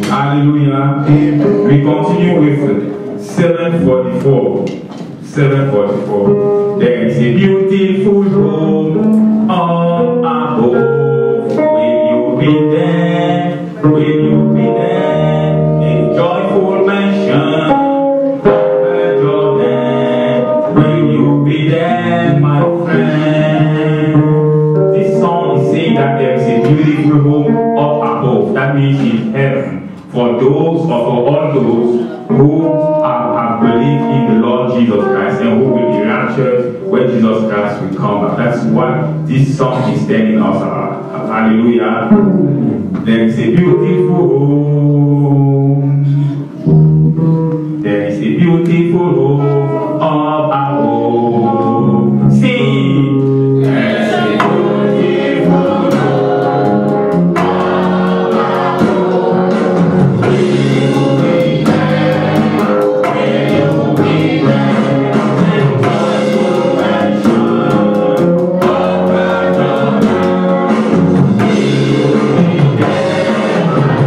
Hallelujah. We continue with 744. 744. There is a beautiful home up above. Will you be there? Will you be there? A joyful mansion. Will you be there, my friend? This song is saying that there is a beautiful home up above. That means in heaven. For those or for all those who have believed in the Lord Jesus Christ and who will be raptured when Jesus Christ will come back. That's what this song is telling us. Hallelujah. There is a beautiful home. There is a beautiful home up above. Sing. There is a beautiful home up above. Will you be there? Will you be there? And God will mention up above. Will you be there?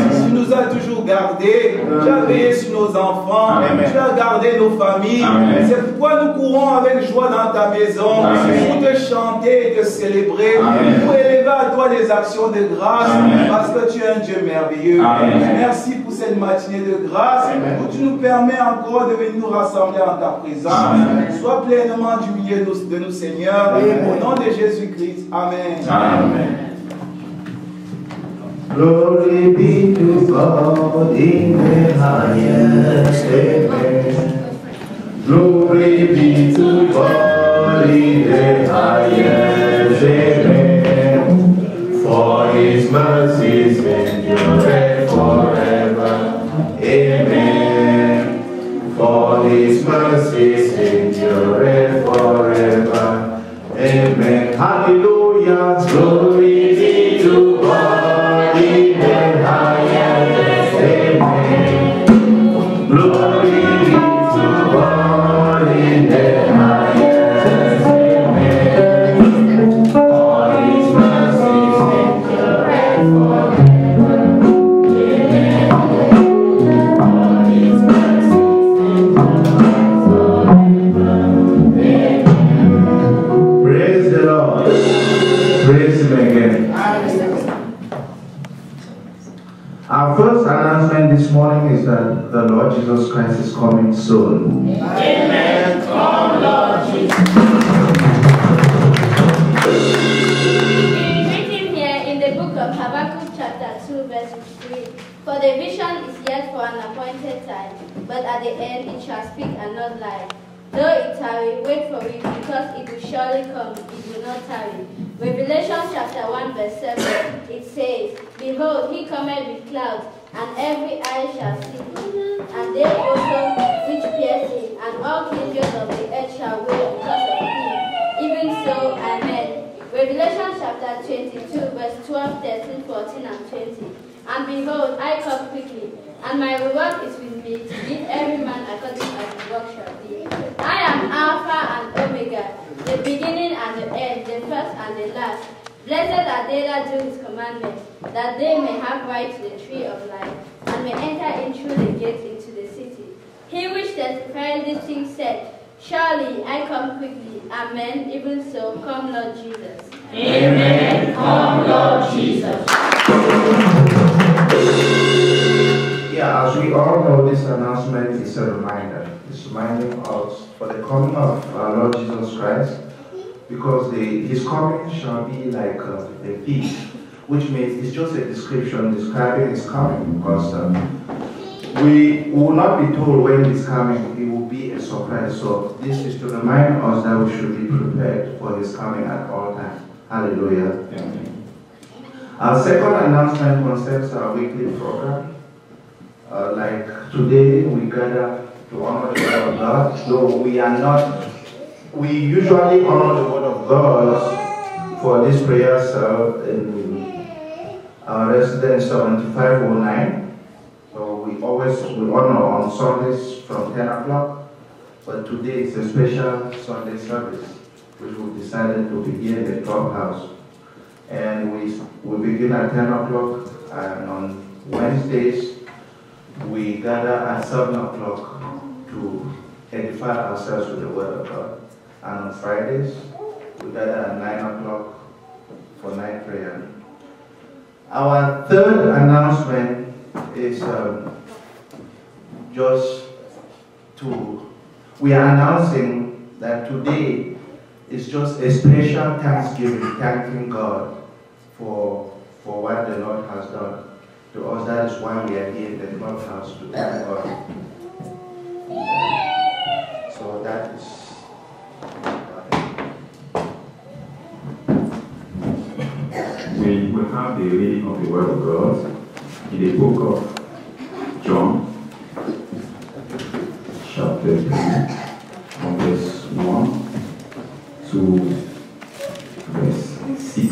Tu nous as toujours gardés, tu as veillé sur nos enfants, tu as gardé nos familles. C'est pourquoi nous courons avec joie dans ta maison pour te chanter et te célébrer, pour élever à toi les actions de grâce, parce que tu es un Dieu merveilleux. Merci pour cette matinée de grâce où tu nous permets encore de venir nous rassembler en ta présence. Sois pleinement du milieu de nous, Seigneur, au nom de Jésus-Christ. Amen. Amen. Glory be to God in the highest, amen. Glory be to God in the highest, amen. For his mercies endure forever, amen. For his mercies endure forever, amen. Hallelujah, glory be to God. Our first announcement this morning is that the Lord Jesus Christ is coming soon. Amen. at the end it shall speak and not lie. Though it tarry, wait for it, because it will surely come, it will not tarry. Revelation chapter 1 verse 7, it says, Behold, he cometh with clouds, and every eye shall see him, and they also which pierced him, and all kindreds of the earth shall wail because of him. Even so, amen. Revelation chapter 22 verse 12, 13, 14, and 20. And behold, I come quickly, and my reward is with me, to give every man according as his work shall be. I am Alpha and Omega, the beginning and the end, the first and the last. Blessed are they that do his commandments, that they may have right to the tree of life, and may enter in through the gate into the city. He which testified these things said, Surely I come quickly. Amen. Even so, come Lord Jesus. Amen. Come Lord Jesus. Yeah, as we all know, this announcement is a reminder. It's reminding us for the coming of our Lord Jesus Christ, because his coming shall be like a thief, which means it's just a description describing his coming, because we will not be told when he's coming. It will be a surprise. So this is to remind us that we should be prepared for his coming at all times. Hallelujah. Amen. Our second announcement concerns our weekly program. Like today, we gather to honor the word of God. Though we usually honor the word of God for this prayer cell in our residence 7509. So we honor on Sundays from 10 o'clock. But today is a special Sunday service, which we decided to begin in the clubhouse. And we begin at 10 o'clock, and on Wednesdays, we gather at 7 o'clock to edify ourselves with the Word of God. And on Fridays, we gather at 9 o'clock for night prayer. Our third announcement is we are announcing that today is just a special Thanksgiving, thanking God for what the Lord has done to us. That is why we are here in the clubhouse to thank God. So that is. We will have the reading of the Word of God in the book of John, chapter 3, from verse 1 to verse 6.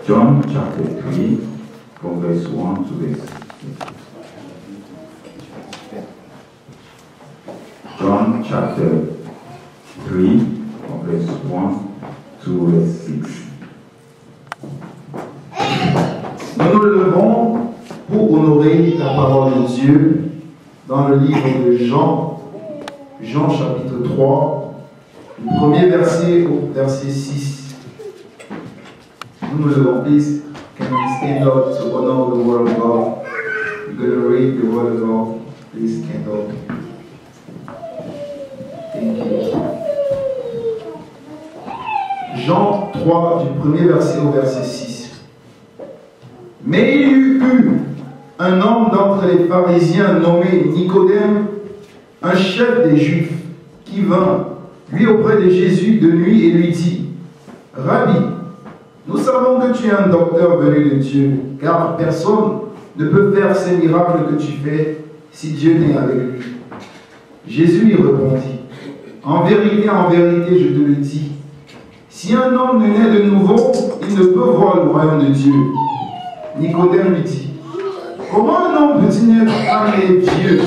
John chapter 3, from verse 1 to verse 6. John chapter 3, from verse 1 to verse 6. Nous nous levons pour honorer la parole de Dieu dans le livre de Jean, Jean chapitre 3, du premier verset au verset 6. Nous nous levons, please. Can we stand up to honor the word of God? We're going to read the word of God. Please stand up. Thank you. Jean 3, du premier verset au verset 6. Mais il y eut un homme d'entre les pharisiens nommé Nicodème, un chef des Juifs, qui vint, lui, auprès de Jésus de nuit et lui dit, Rabbi, nous savons que tu es un docteur venu de Dieu, car personne ne peut faire ces miracles que tu fais si Dieu n'est avec lui. Jésus lui répondit, en vérité, je te le dis, si un homme ne naît de nouveau, il ne peut voir le royaume de Dieu. Nicodème lui dit, comment un homme peut-il naître quand il est vieux?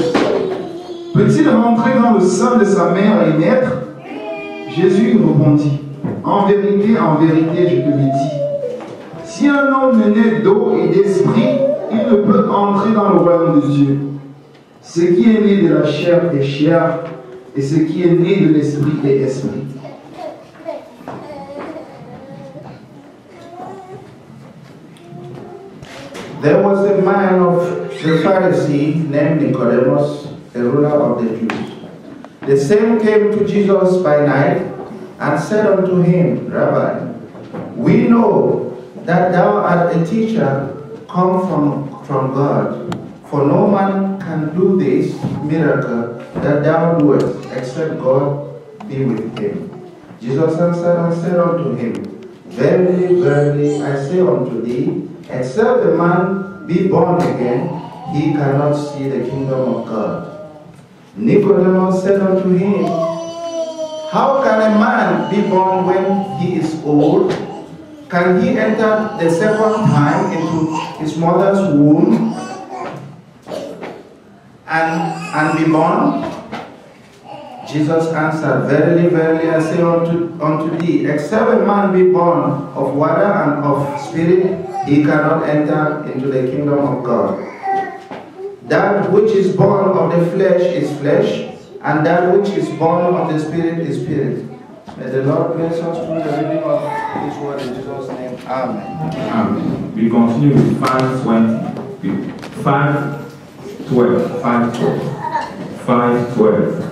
Peut-il rentrer dans le sein de sa mère et naître? Jésus répondit, en vérité, je te le dis, si un homme ne naît d'eau et d'esprit, il ne peut entrer dans le royaume de Dieu. Ce qui est né de la chair est chair, et ce qui est né de l'esprit est esprit. There was a man of the Pharisee named Nicodemus, a ruler of the Jews. The same came to Jesus by night and said unto him, Rabbi, we know that thou art a teacher come from God, for no man can do this miracle that thou doest, except God be with him? Jesus answered and said unto him, Verily, verily, I say unto thee, except a man be born again, he cannot see the kingdom of God. Nicodemus said unto him, How can a man be born when he is old? Can he enter the second time into his mother's womb and be born? Jesus answered, Verily, verily, I say unto thee, except a man be born of water and of spirit, he cannot enter into the kingdom of God. That which is born of the flesh is flesh, and that which is born of the spirit is spirit. May the Lord bless us through the reading of His word in Jesus' name. Amen. Amen. We continue with 5:20. 5:12.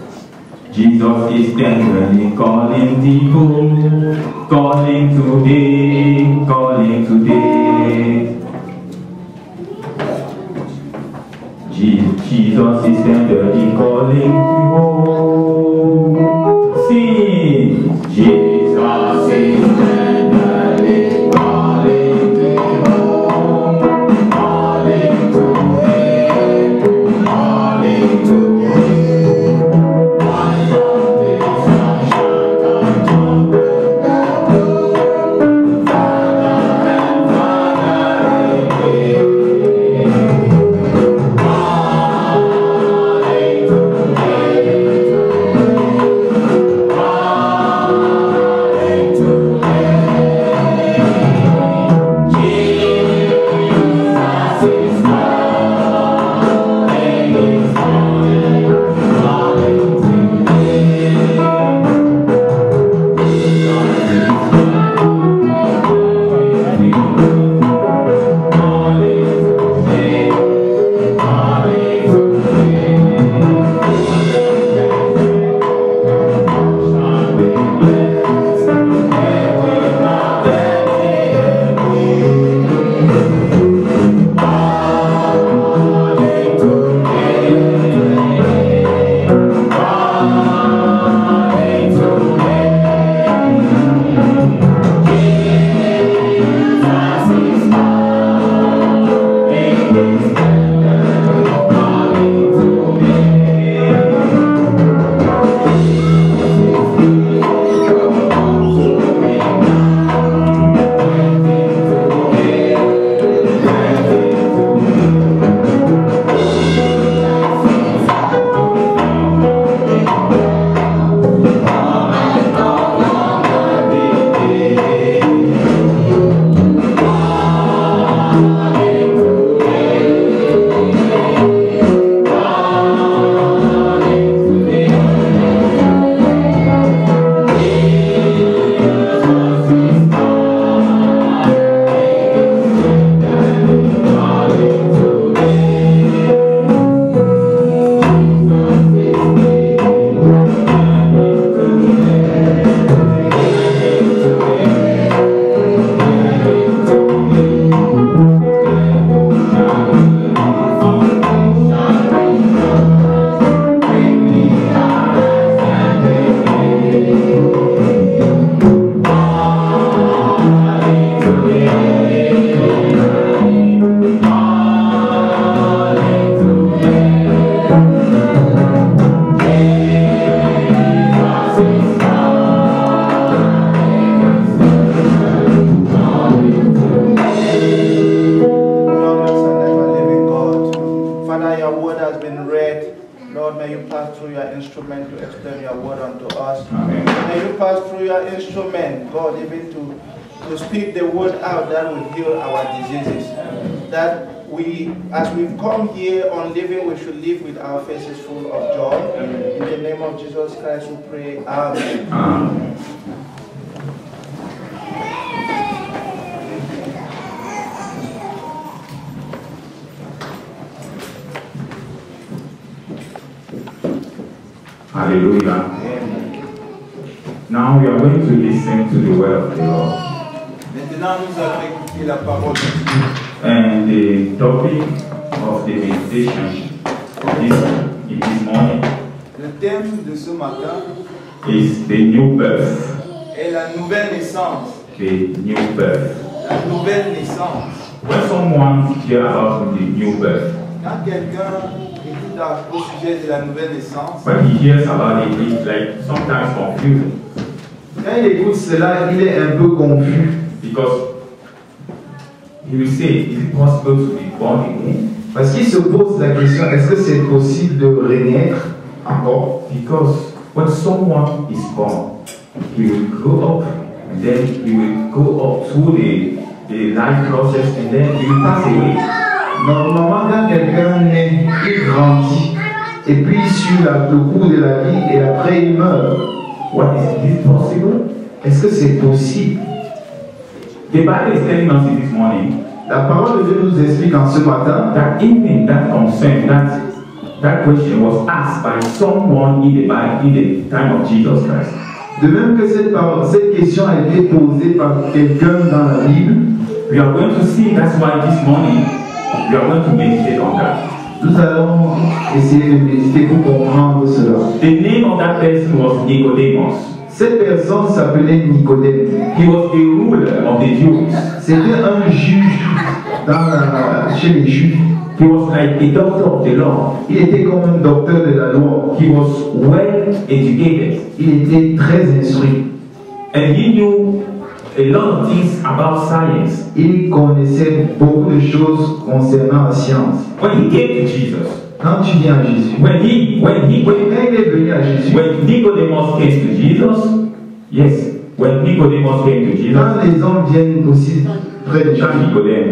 Jesus is tenderly calling people, calling today, calling today. Jesus is tenderly calling people. Sing. Jesus is tenderly calling people, calling today, calling today. As we've come here on living, we should live with our faces full of joy. In the name of Jesus Christ we pray. Amen. Amen. Hallelujah. Amen. Now we are going to listen to the word of the Lord. Maintenant, nous allons écouter la parole de Dieu. And the topic of the meditation this morning Le thème de ce matin is the new birth. est la nouvelle naissance. The new birth. La nouvelle naissance. When someone hears about the new birth, Quand quelqu'un écoute au sujet de la nouvelle naissance, when he hears about it, it's like sometimes confusing Quand il écoute cela, il est un peu confus. because he will say, is it possible to be born again? Parce qu'il se pose la question, est-ce que c'est possible de renaître encore? Because when someone is born, he will grow up and then he will go up through the life process and then he will pass away. Normalement, quand quelqu'un naît, il grandit. Et puis, il suit le cours de la vie et après, il meurt. What is this possible? Est-ce que c'est possible? The Bible is telling us this morning La parole de Dieu nous explique en ce matin that even that concern, that question was asked by someone in the Bible in the time of Jesus Christ. de même que cette question a été posée par quelqu'un dans la Bible. We are going to see, that's why this morning we are going to meditate on that. Nous allons essayer de méditer pour comprendre cela. The name of that person was Nicodemus. Cette personne s'appelait Nicodème. He was the ruler of the Jews. C'était un juge chez les Juifs. He was like a doctor of the law. Il était comme un docteur de la loi. He was well educated. Il était très instruit. And he knew a lot of things about science. Il connaissait beaucoup de choses concernant la science. When he came to Jesus, Quand tu viens à Jésus, when quand il est venu à Jésus, when Nicodemus came to Jesus, yes, when Nicodemus came to Jesus, quand les hommes viennent aussi près de Jésus,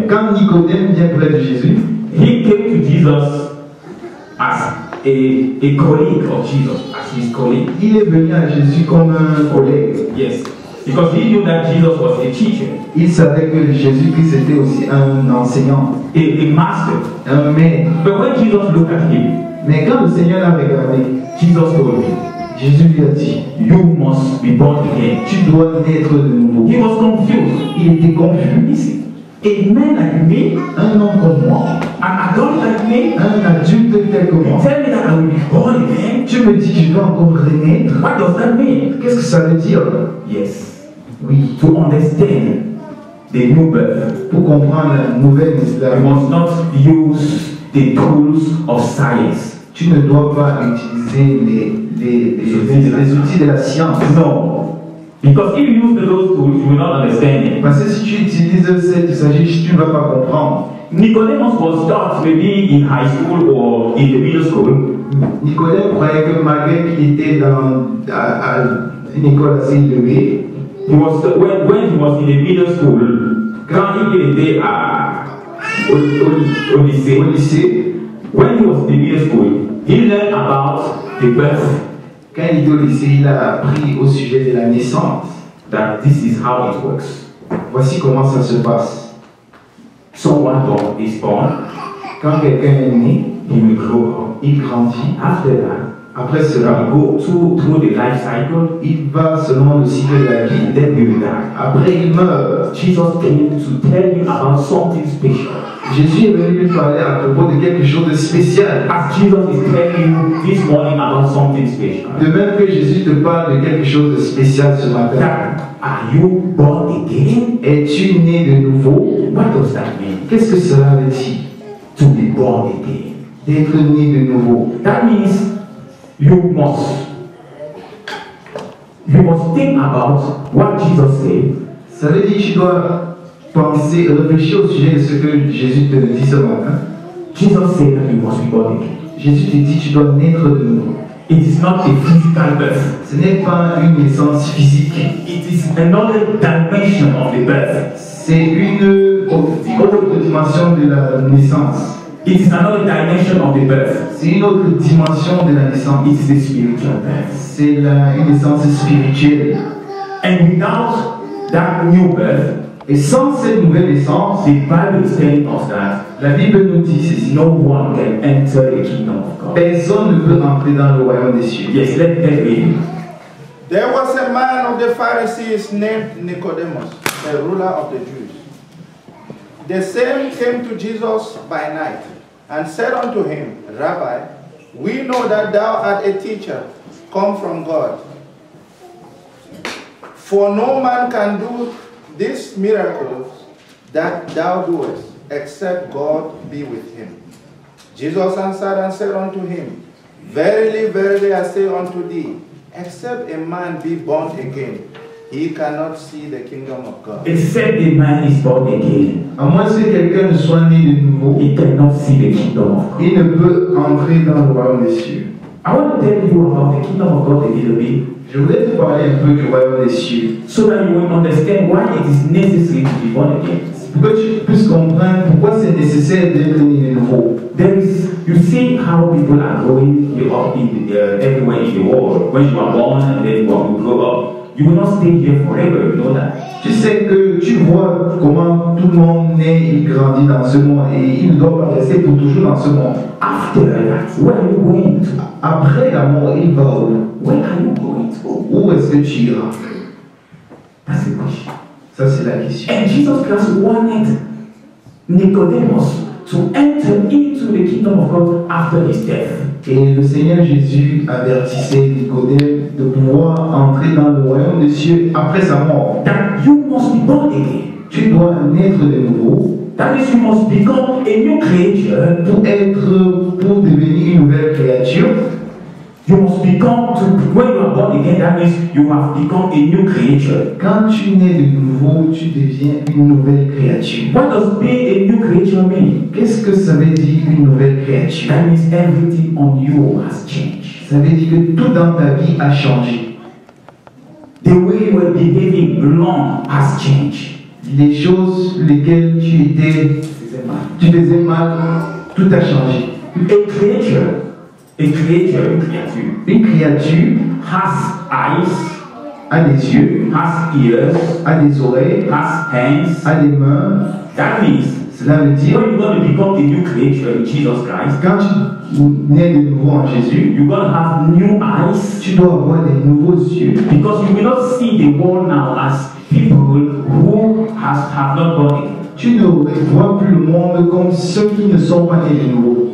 quand Nicodème vient près de Jésus, he came to Jesus as a colleague of Jesus, as his colleague. il est venu à Jésus comme un collègue. Yes, because he knew that Jesus was a teacher, Il savait que Jésus-Christ était aussi un enseignant, a master. un maître. But when Jesus looked at him, Mais quand le Seigneur l'a regardé, Jesus told him, Jésus lui a dit, you must be born again. tu dois naître de nouveau. He was confused. Il était confus. He said, a man like me, Un homme comme moi, an adult like me, un adulte tel que moi, tell me that I will be born again? tu me dis que je dois encore renaître. What does that mean? Qu'est-ce que ça veut dire? Yes, Oui, to understand the new birth, pour comprendre la nouvelle you islam, must not use the tools of science. tu ne dois pas utiliser les outils de la science. No, because if you use those tools, you will not understand it. Parce que si tu utilises cette stratégie, tu ne vas pas comprendre. Nicodemus was taught maybe in high school or in the middle school. Nicodème croyait que malgré qu'il était dans une école assez élevée, When he was in the middle school, quand il était au lycée, when he was in the middle school, he learned about the birth. quand il était au lycée, il a appris au sujet de la naissance. That this is how it works. Voici comment ça se passe. Someone is born, Quand quelqu'un est né, he will grow up. il grandit. After that, Après he cela, will go through the life cycle, il va selon le cycle de la vie. then he will die. Après, il meurt. Jesus came to tell you about something special. Jésus est venu lui parler à propos de quelque chose de spécial. As Jesus is telling you this morning about something special. De même que Jésus te parle de quelque chose de spécial ce matin. That, are you born again? Es-tu né de nouveau? What does that mean? Qu'est-ce que cela veut dire? To be born again. D'être né de nouveau. That means you must think about what Jesus said. Ça veut dire que tu dois penser, réfléchir au sujet de ce que Jésus te dit ce matin. Jesus said that you must be born again. Jésus te dit que tu dois naître de nouveau. It is not a physical birth. Ce n'est pas une naissance physique. It is another dimension of the birth. C'est une autre dimension de la naissance. It is another dimension of the birth. C'est une autre dimension de la naissance. It is a spiritual birth. C'est une naissance spirituelle. And without that new birth, Et sans cette nouvelle naissance, the Bible is telling us that la Bible nous dit ceci. no one can enter the kingdom of God. Personne ne peut entrer dans le royaume des cieux. Yes, let's read. There was a man of the Pharisees named Nicodemus, a ruler of the Jews. The same came to Jesus by night and said unto him, Rabbi, We know that thou art a teacher, come from God. For no man can do these miracles that thou doest, except God be with him. Jesus answered and said unto him, Verily, verily, I say unto thee, except a man be born again, he cannot see the kingdom of God. Except a man is born again, À moins que quelqu'un ne soit né de nouveau, he cannot see the kingdom of God. il ne peut entrer dans le royaume des cieux. I want to tell you about the kingdom of God a little bit, Je voudrais te parler un peu du royaume des cieux, so that you will understand why it is necessary to be born again. pour que tu puisses comprendre pourquoi c'est nécessaire d'être né de nouveau. There is, you see how people are growing up in everywhere in the world. When you are born and then when you grow up, you will not stay here forever, you know that. Tu sais que tu vois comment tout le monde naît, il grandit dans ce monde et il ne doit pas rester pour toujours dans ce monde. After that, where are you going to? Après la mort, il va où? Where are you going to? Où est-ce que tu iras? That's the question. Ça, c'est la question. And Jesus Christ wanted Nicodemus to enter into the kingdom of God after his death. Et le Seigneur Jésus avertissait Nicodème de pouvoir entrer dans le royaume des cieux après sa mort. That you must be born again. Tu dois naître de nouveau That means you must become a new creature. pour devenir une nouvelle créature. You must become, when you are born again, that means you have become a new creature. Quand tu nais de nouveau, tu deviens une nouvelle créature. What does being a new creature mean? Qu'est-ce que ça veut dire une nouvelle créature? That means everything on you has changed. Ça veut dire que tout dans ta vie a changé. The way you were behaving long has changed. Les choses lesquelles tu faisais mal, tout a changé. Une créature Une créature has eyes, a des yeux, has ears, a des oreilles, has hands. a des mains. That means Cela veut dire when you're going to become a new creature in Jesus Christ, quand tu nais de nouveau en Jésus, you're going to have new eyes, tu dois avoir des nouveaux yeux. because you will not see the world now as people who have not born again. Tu ne vois plus le monde comme ceux qui ne sont pas nés de nouveau.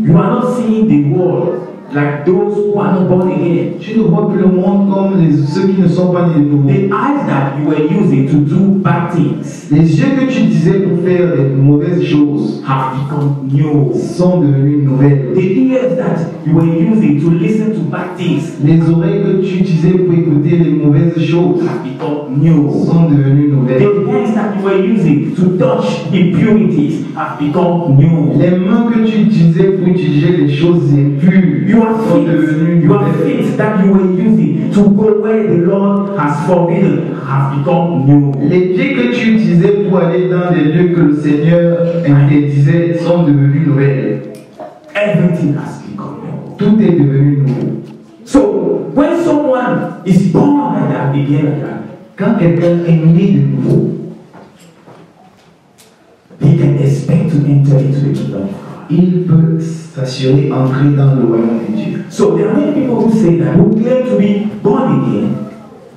You are not seeing the world like those who are not born again. Tu ne vois plus le monde comme ceux qui ne sont pas nés de nouveau. The eyes that you were using to do bad things Les yeux que tu disais pour faire les mauvaises choses have become new. sont devenus nouvelles. The ears that you were using to listen to bad things Les oreilles que tu utilisais pour écouter les mauvaises choses have become new. sont devenues nouvelles. The hands that you were using to touch impurities have become new. Les mains que tu utilisais pour utiliser les choses impures Your sont devenues your nouvelles. feet that you were using to go where the Lord has forbidden have become new. Les pieds que tu utilisais pour aller dans des lieux que le Seigneur interdisait sont devenus nouvelles. Everything has become new. Tout est devenu nouveau. So when someone is born like that, again, Quand quelqu'un est né de nouveau, he can expect to enter into the kingdom of God. il peut s'assurer entrer dans le royaume de Dieu. So there are many people who say that, who claim to be born again.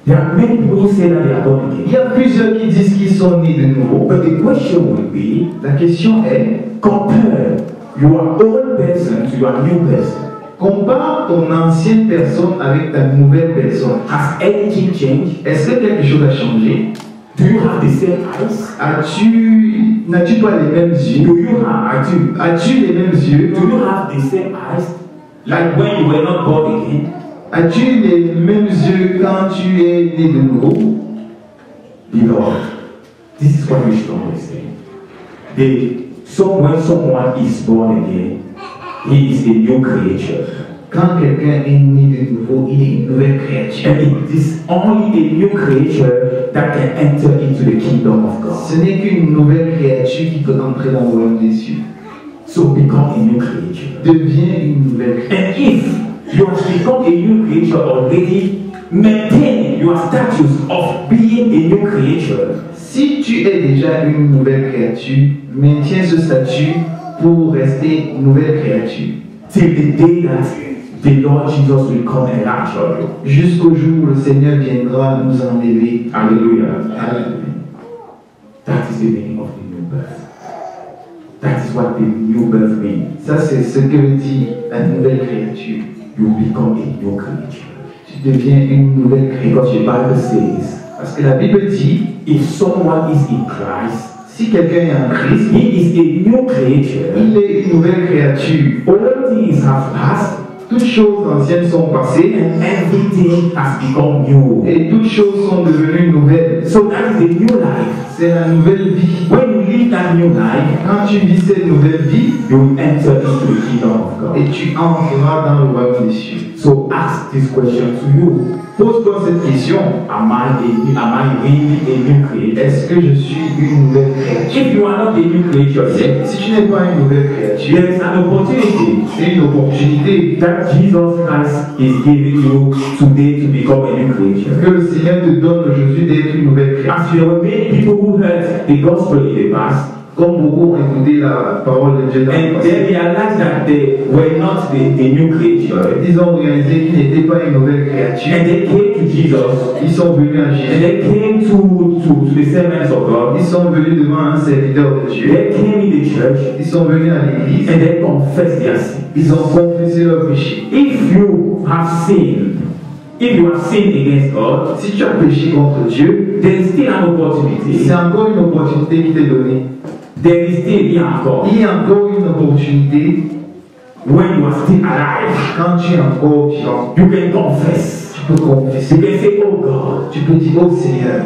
There are many people who say that they are born Il again. y a plusieurs qui disent qu'ils sont nés de nouveau. But the question will be, La question est, compare your old person to your new person. compare ton ancienne personne avec ta nouvelle personne. Has anything changed? Est-ce que quelque chose a changé? Do you have the same eyes? N'as-tu pas les mêmes yeux? Do you have, As-tu les mêmes yeux? do you have the same eyes? Like when you were not born again? As-tu les mêmes yeux quand tu es né de nouveau? Beloved, this is what we should always say. When someone is born again, he is a new creature. Quand quelqu'un est né de nouveau, il est une nouvelle créature. And it is only a new creature that can enter into the kingdom of God. Ce n'est qu'une nouvelle créature qui peut entrer dans le royaume des cieux. So become a new creature. Deviens une nouvelle créature. And if you have become a new creature already, maintain your status of being a new creature. Si tu es déjà une nouvelle créature, maintiens ce statut pour rester une nouvelle créature. Till the day that the Lord Jesus will come and rapture you. Jusqu'au jour où le Seigneur viendra nous enlever. Hallelujah. Alléluia. That is the meaning of the new birth. That is what the new birth means. Ça, c'est ce que dit la nouvelle créature. You become a new creature. Tu deviens une nouvelle créature. Because the Bible says, Parce que la Bible dit, if someone is in Christ, si quelqu'un est en Christ, he is a new creature. il est une nouvelle créature. All things have passed, Toutes choses anciennes sont passées and everything has become new. et toutes choses sont devenues nouvelles. So that is the new life. C'est la nouvelle vie. When you live that new life, Quand tu vis cette nouvelle vie, you will enter into the kingdom of God. et tu entreras dans le royaume des cieux. So ask this question to you. Pose-toi cette question. Am I really a new creature? Est-ce que je suis une nouvelle créature? If you are not a new creature yet, Si tu n'es pas une nouvelle créature, there is an opportunity c'est une opportunité that Jesus Christ is giving you today to become a new creature. que le Seigneur te donne aujourd'hui d'être une nouvelle créature. As there were many people who heard the gospel in the past, Comme beaucoup ont écouté la parole de Dieu dans le and passé, they realized that they were not the new creature, ils ont réalisé qu'ils n'étaient pas une nouvelle créature. and they came to Jesus, Ils sont venus à and Jésus. they came to the servants of God. Ils sont venus devant un serviteur de Dieu. They came in the church, Ils sont venus à l'église. and they confessed their sin. Ils ont confessé leurs péchés. If you have sinned against God, Si tu as péché contre Dieu, there is still an opportunity. c'est encore une opportunité qui t'est donnée. There is still il y a encore. Il y a encore une opportunité When you are still alive, quand tu es encore vivant. you can confess. Tu peux confesser. You can say, oh God, Tu peux dire, oh Seigneur,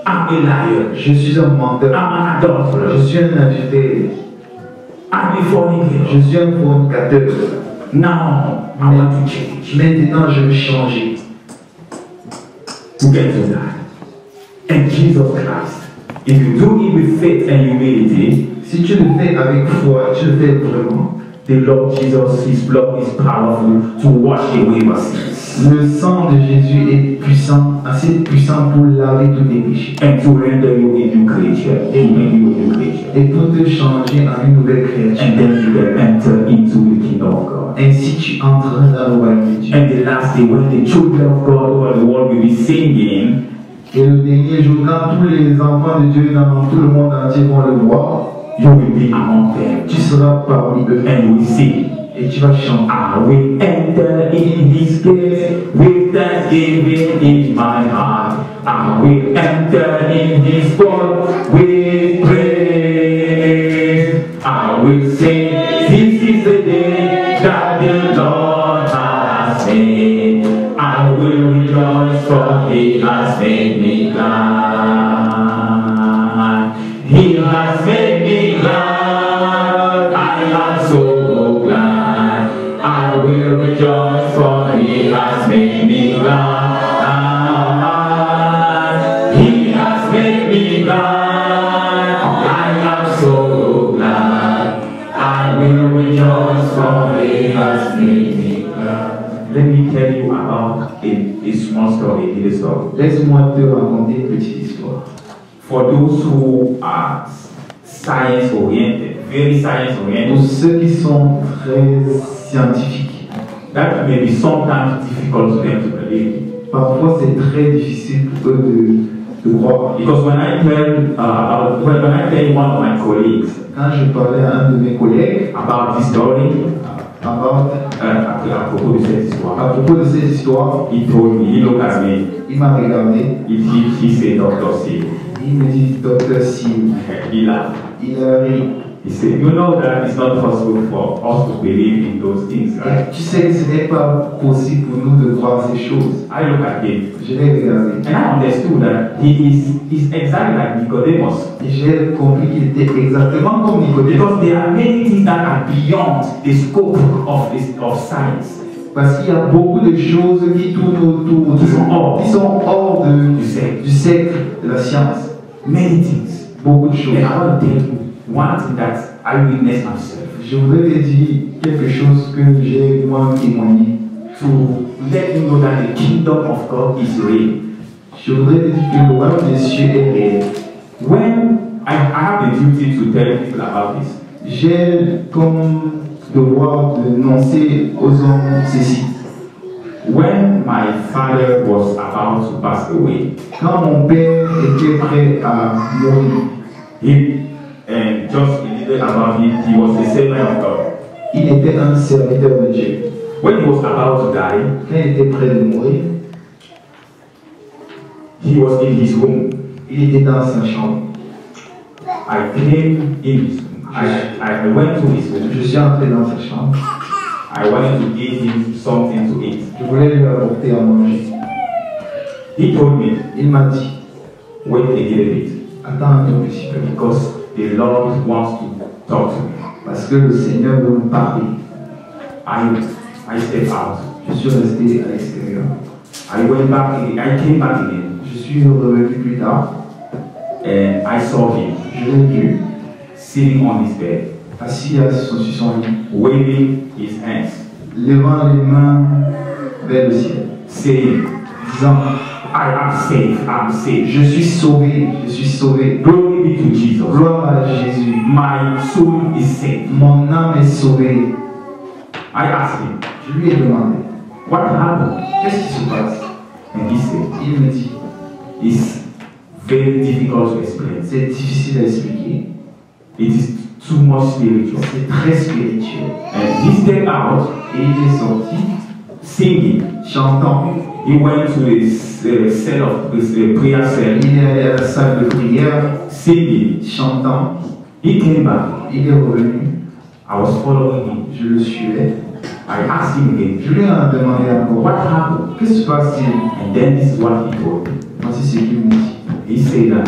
I'm a liar. je suis un menteur. I'm an adulterer. Je suis un adultère. I'm a fornicator. Je suis un fornicateur. Now, I want to change. Maintenant, je veux changer. You can do that. And Jesus Christ, if you do it with faith and humility, Si tu le fais avec foi, tu le fais vraiment. the Lord Jesus, His blood is powerful to wash away your sins Le sang de Jésus est puissant, assez puissant pour laver tous tes péchés. and to render you a new creature. Amen. You a new creature. Et pour te changer en une nouvelle créature. And then you can enter into the kingdom of God. Ainsi tu entreras dans le royaume de Dieu. And the last day, when the children of God over the world will be singing, Et le dernier jour, quand tous les enfants de Dieu dans tout le monde entier vont le voir, you will be among them. tu seras parmi eux And you will sing. et tu vas chanter. I will enter in His gates with thanksgiving in my heart. I will enter in His court with praise. I will say, this is the day that the Lord has made. I will rejoice, for He has made me glad. He has made me glad. I am so glad. I will rejoice, for He has made me glad. He has made me glad. I am so glad. I will rejoice, for He has made me glad. Let me tell you about a small story, a little story. Laisse-moi te raconter une petite histoire. For those who are science oriented, very science Pour oriented, ceux qui sont très scientifiques, that may be sometimes difficult to them to believe. parfois c'est très difficile pour eux de croire. Because when I tell one of my colleagues Quand je parlais à un de mes collègues about this story, à propos de cette à histoire, propos de cette histoire, he told me, he looked at me, il m'a regardé, he said, Dr. C, il me dit, Docteur Sim, he laughed. il a ri. He said, you know that it's not possible for us to believe in those things, Et right? tu sais que ce n'est pas possible pour nous de croire ces choses. I looked at him Je l'ai regardé. and I understood that he's exactly like Nicodemus. Et j'ai compris qu'il était exactement comme Nicodème. Because there are many things that are beyond the scope of science. Parce qu'il y a beaucoup de choses qui tournent autour, qui sont hors Du cercle. du cercle de la science. Many things. Beaucoup de choses. And I want to tell you one thing that I witnessed myself. Je voudrais te dire quelque chose que j'ai moi témoigné. To let you know that the kingdom of God is real. Je voudrais te dire que le royaume des cieux est réel. When I have the duty to tell people about this, J'ai comme devoir de annoncer aux hommes ceci. when my father was about to pass away, Quand mon père était prêt à mourir, he and just a little about him, he was a servant of God. Il était un serviteur de Dieu. When he was about to die, Quand il était près de mourir, he was in his room. il était dans sa chambre. I came in his room. I went to his room. Je suis entré dans sa chambre. I wanted to give him something to eat. Je voulais lui apporter à manger. He told me, Il m'a dit, wait a little bit, attends un tout petit peu, because the Lord wants to talk to me. parce que le Seigneur veut me parler. I stepped out. Je suis resté à l'extérieur. I came back again, Je suis revenu plus tard. and I saw him Je l'ai vu sitting on his bed, assis sur son lit, waving his hands, levant les mains vers le ciel, saying, disant, I am safe, I'm safe. je suis sauvé, je suis sauvé. Glory be to Jesus. Gloire à Jésus. My soul is safe. Mon âme est sauvée. I asked him, Je lui ai demandé, what happened? qu'est-ce qui se passe? And he said, Il me dit, it's very difficult to explain. c'est difficile à expliquer. It is too much spiritual. C'est très spirituel. And he stepped out, Et il est sorti, singing. chantant. He went to his cell of prayer cell, Il est allé à la salle de prière, singing. chantant. He came back. Il est revenu. I was following him. Je le suivais. I asked him again, Je lui ai demandé encore, what happened? qu'est-ce qui se passe-t-il? And then this is what he told me. Voici ce qu'il me dit. He said that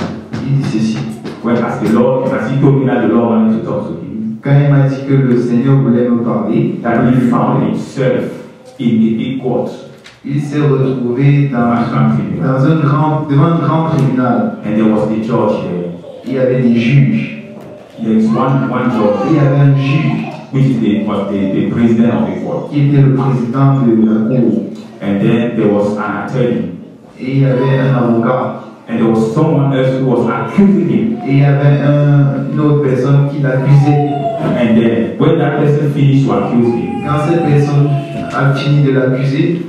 Il dit ceci. when as he told me that the Lord wanted to talk to him, Quand il m'a dit que le Seigneur voulait me parler, that he found himself in a big court, il s'est retrouvé devant un grand tribunal. and there was the judge there. Il y avait des juges. There is one judge, Il y avait un juge which is the president of the court, qui était le président de la cour. and then there was an attorney, Et il y avait un avocat. and there was someone else who was accusing him. Et il y avait une autre personne qui l'accusait. And then when that person finished to accuse him, Quand cette personne a fini de l'accuser,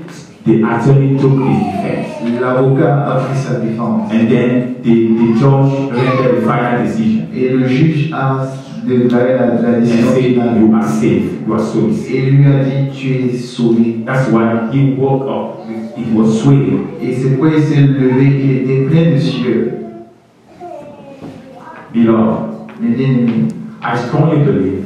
the attorney took his defense, l'avocat a pris sa défense. and then the judge rendered the final decision Et le juge a déclaré la and décision said, finale. you are safe, you are so safe. Et lui a dit, tu es sauvé. That's why he woke up. It was swaying. Et c'est pourquoi il s'est levé, il était plein de sueur. Beloved, Mes bien-aimés, I strongly believe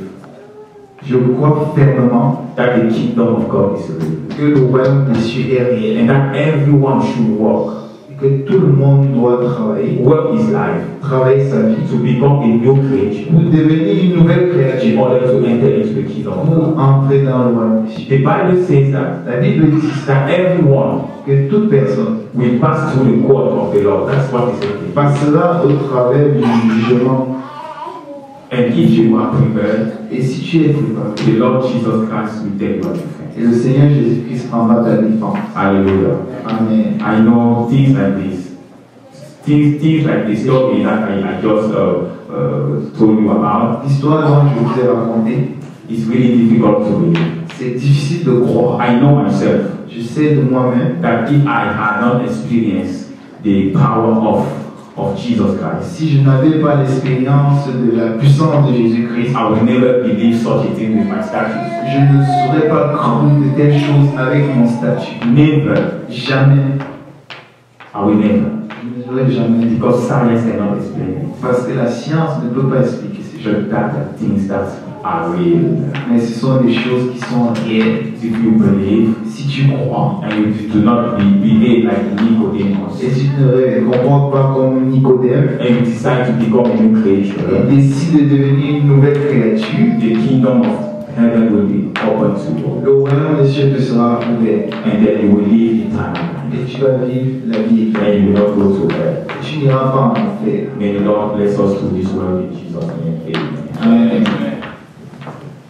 je crois fermement that the kingdom of God is real, que le royaume des cieux est réel. and that everyone should work Que tout le monde doit travailler, his life travailler sa vie to become a new creature pour devenir une nouvelle in créature, order to enter into the kingdom of God. pour entrer dans le royaume des cieux. The Bible says that La Bible dit that everyone que toute personne will pass through the court of the Lord. That's what it says. passera au travers du jugement. And if you are prepared, Et si tu es préparé, the Lord Jesus Christ will take your defense. et le Seigneur Jésus-Christ prendra ta défense. Hallelujah. Amen. I know things like this. Things like the story that I just told you about. L'histoire dont je vous ai raconté, It's really difficult to believe. c'est difficile de croire. I know myself Je sais de moi-même, that if I had not experienced the power of Jesus Christ, si je n'avais pas l'expérience de la puissance de Jésus-Christ, I would never believe such a thing with my status. je ne saurais pas croire de telles choses avec mon statut. Never. Jamais. I will never. Je ne saurais jamais. Because science cannot explain it. Parce que la science ne peut pas expliquer ces choses. But that are things that are real. Mais ce sont des choses qui sont réelles. If you believe Si tu crois, and you do not behave like Nicodemus, et tu ne te comportes pas comme Nicodème, and you decide to become a new creature, et décides de devenir une nouvelle créature, the kingdom of heaven will be open to you, le royaume des cieux te sera ouvert. and then you will live eternally, Et tu vas vivre la vie éternelle. and you will not go to hell. Tu n'iras pas en enfer. May the Lord bless us to this world in Jesus' name. Amen. Amen.